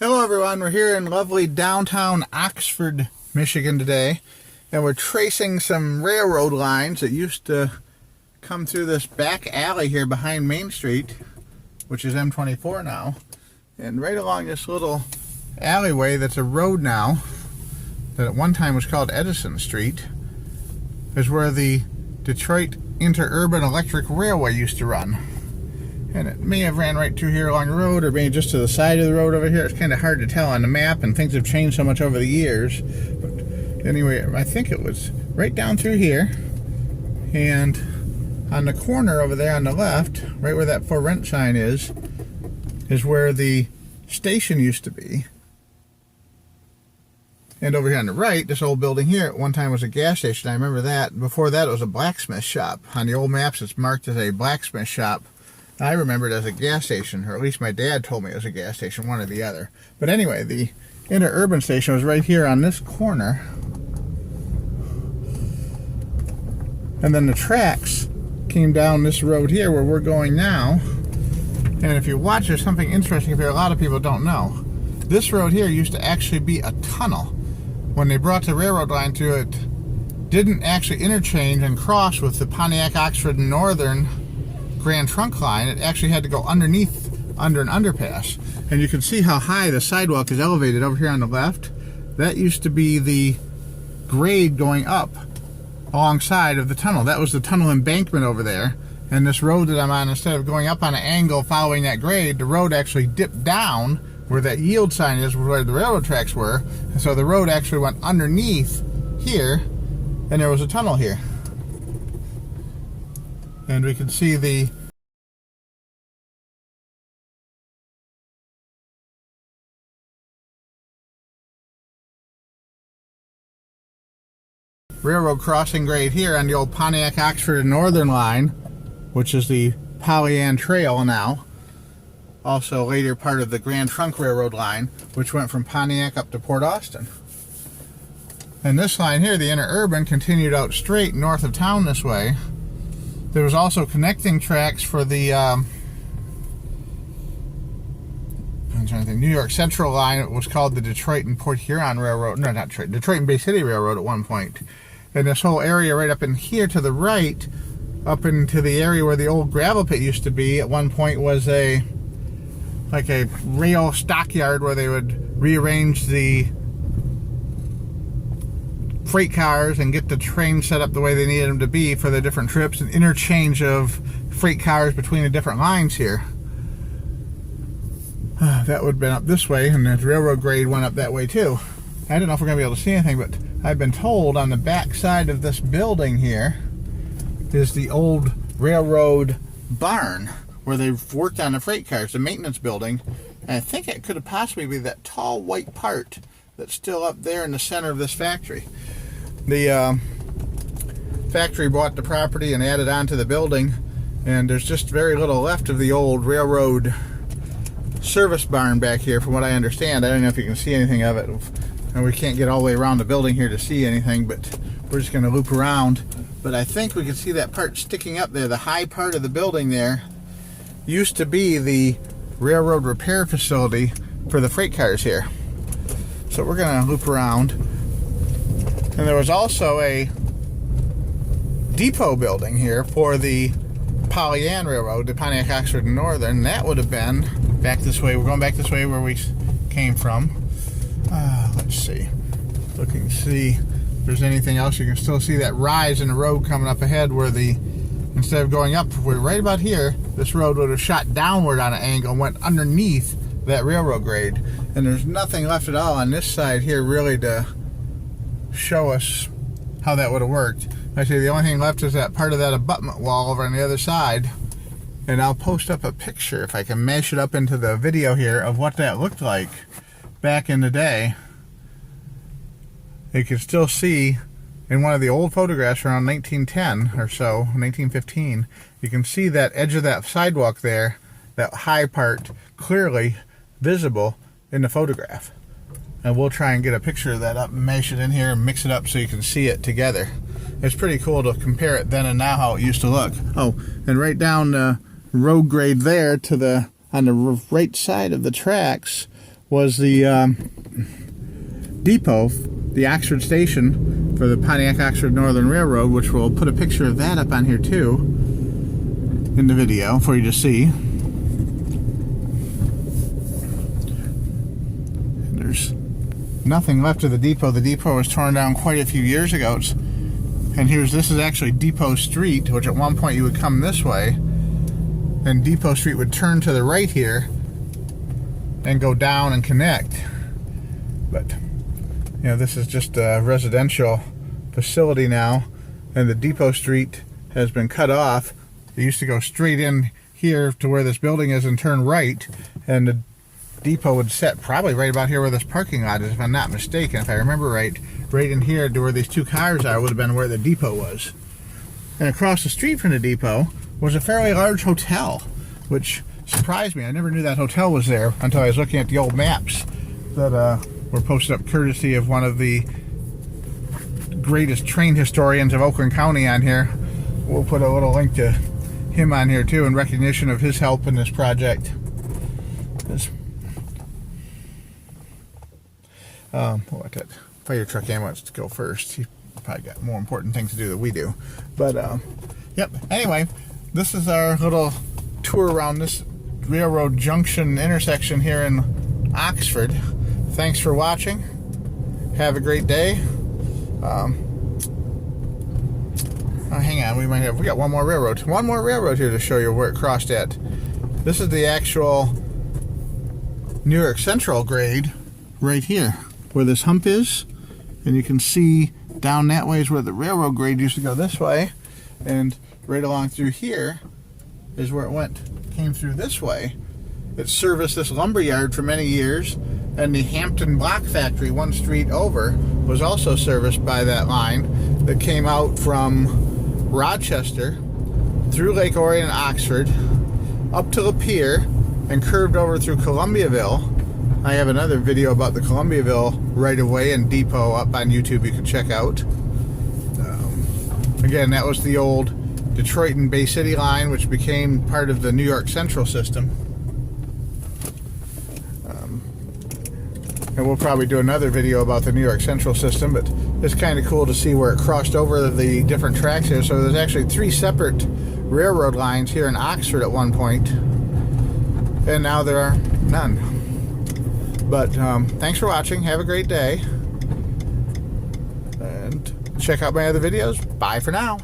Hello everyone, we're here in lovely downtown Oxford, Michigan today, and we're tracing some railroad lines that used to come through this back alley here behind Main Street, which is M24 now, and right along this little alleyway that's a road now, that at one time was called Edison Street, is where the Detroit Interurban Electric Railway used to run. And it may have ran right through here along the road, or maybe just to the side of the road over here. It's kind of hard to tell on the map, and things have changed so much over the years. But anyway, I think it was right down through here. And on the corner over there on the left, right where that for rent sign is where the station used to be. And over here on the right, this old building here at one time was a gas station. I remember that. Before that, it was a blacksmith shop. On the old maps, it's marked as a blacksmith shop. I remember it as a gas station, or at least my dad told me it was a gas station, one or the other. But anyway, the Interurban Station was right here on this corner. And then the tracks came down this road here where we're going now. And if you watch, there's something interesting here a lot of people don't know. This road here used to actually be a tunnel. When they brought the railroad line through, it didn't actually interchange and cross with the Pontiac, Oxford, and Northern Grand Trunk line. It actually had to go underneath, under an underpass. And you can see how high the sidewalk is elevated over here on the left. That used to be the grade going up alongside of the tunnel. That was the tunnel embankment over there. And this road that I'm on, instead of going up on an angle following that grade, the road actually dipped down where that yield sign is, where the railroad tracks were. And so the road actually went underneath here, and there was a tunnel here. And we can see the railroad crossing grade here on the old Pontiac, Oxford, and Northern line, which is the PO&N Trail now. Also later part of the Grand Trunk Railroad line, which went from Pontiac up to Port Austin. And this line here, the Interurban, continued out straight north of town this way. There was also connecting tracks for the I'm trying to think, New York Central line. It was called the Detroit and Port Huron Railroad. No, not Detroit. Detroit and Bay City Railroad at one point. And this whole area right up in here to the right, up into the area where the old gravel pit used to be, at one point was like a rail stockyard where they would rearrange the freight cars and get the trains set up the way they needed them to be for the different trips, and interchange of freight cars between the different lines here. That would have been up this way, and the railroad grade went up that way too. I don't know if we're going to be able to see anything, but I've been told on the back side of this building here is the old railroad barn where they worked on the freight cars, the maintenance building. And I think it could have possibly be that tall white part that's still up there in the center of this factory. The factory bought the property and added on to the building, and there's just very little left of the old railroad service barn back here from what I understand. I don't know if you can see anything of it, and we can't get all the way around the building here to see anything, but we're just going to loop around. But I think we can see that part sticking up there. The high part of the building there used to be the railroad repair facility for the freight cars here. So we're going to loop around. And there was also a depot building here for the PO&N Railroad, the Pontiac, Oxford, and Northern. That would have been back this way. We're going back this way where we came from. Let's see. Looking to see if there's anything else. You can still see that rise in the road coming up ahead where the, instead of going up, we're right about here, this road would have shot downward on an angle and went underneath that railroad grade. And there's nothing left at all on this side here really to show us how that would have worked. Actually, the only thing left is that part of that abutment wall over on the other side. And I'll post up a picture, if I can mash it up into the video here, of what that looked like back in the day. You can still see in one of the old photographs around 1910 or so, 1915, you can see that edge of that sidewalk there, that high part, clearly visible in the photograph. And we'll try and get a picture of that up and mash it in here and mix it up so you can see it together. It's pretty cool to compare it then and now how it used to look. Oh, and right down the road grade there to the on the right side of the tracks was the depot, the Oxford Station for the Pontiac-Oxford Northern Railroad, which we'll put a picture of that up on here too in the video for you to see. And there's nothing left of the depot. The depot was torn down quite a few years ago. And this is actually Depot Street, which at one point you would come this way, and Depot Street would turn to the right here and go down and connect. But, you know, this is just a residential facility now, and the Depot Street has been cut off. It used to go straight in here to where this building is and turn right, and the depot would set probably right about here where this parking lot is, if I'm not mistaken. If I remember right in here to where these two cars are would have been where the depot was. And across the street from the depot was a fairly large hotel, which surprised me. I never knew that hotel was there until I was looking at the old maps that were posted up courtesy of one of the greatest train historians of Oakland County on here. We'll put a little link to him on here too in recognition of his help in this project. What that fire truck ambulance to go first. He probably got more important things to do than we do. But yep. Anyway, this is our little tour around this railroad junction intersection here in Oxford. Thanks for watching. Have a great day. Hang on, we got one more railroad here to show you where it crossed at. This is the actual New York Central grade right here, where this hump is, and you can see down that way is where the railroad grade used to go this way, and right along through here is where it came through this way. It serviced this lumber yard for many years, and the Hampton Block Factory one street over was also serviced by that line that came out from Rochester through Lake Orion and Oxford up to Lapeer and curved over through Columbiaville. I have another video about the Columbiaville right-of-way and depot up on YouTube you can check out. Again, that was the old Detroit and Bay City line, which became part of the New York Central system. And we'll probably do another video about the New York Central system, but it's kind of cool to see where it crossed over the different tracks here. So there's actually 3 separate railroad lines here in Oxford at one point, and now there are none. But thanks for watching. Have a great day. And check out my other videos. Bye for now.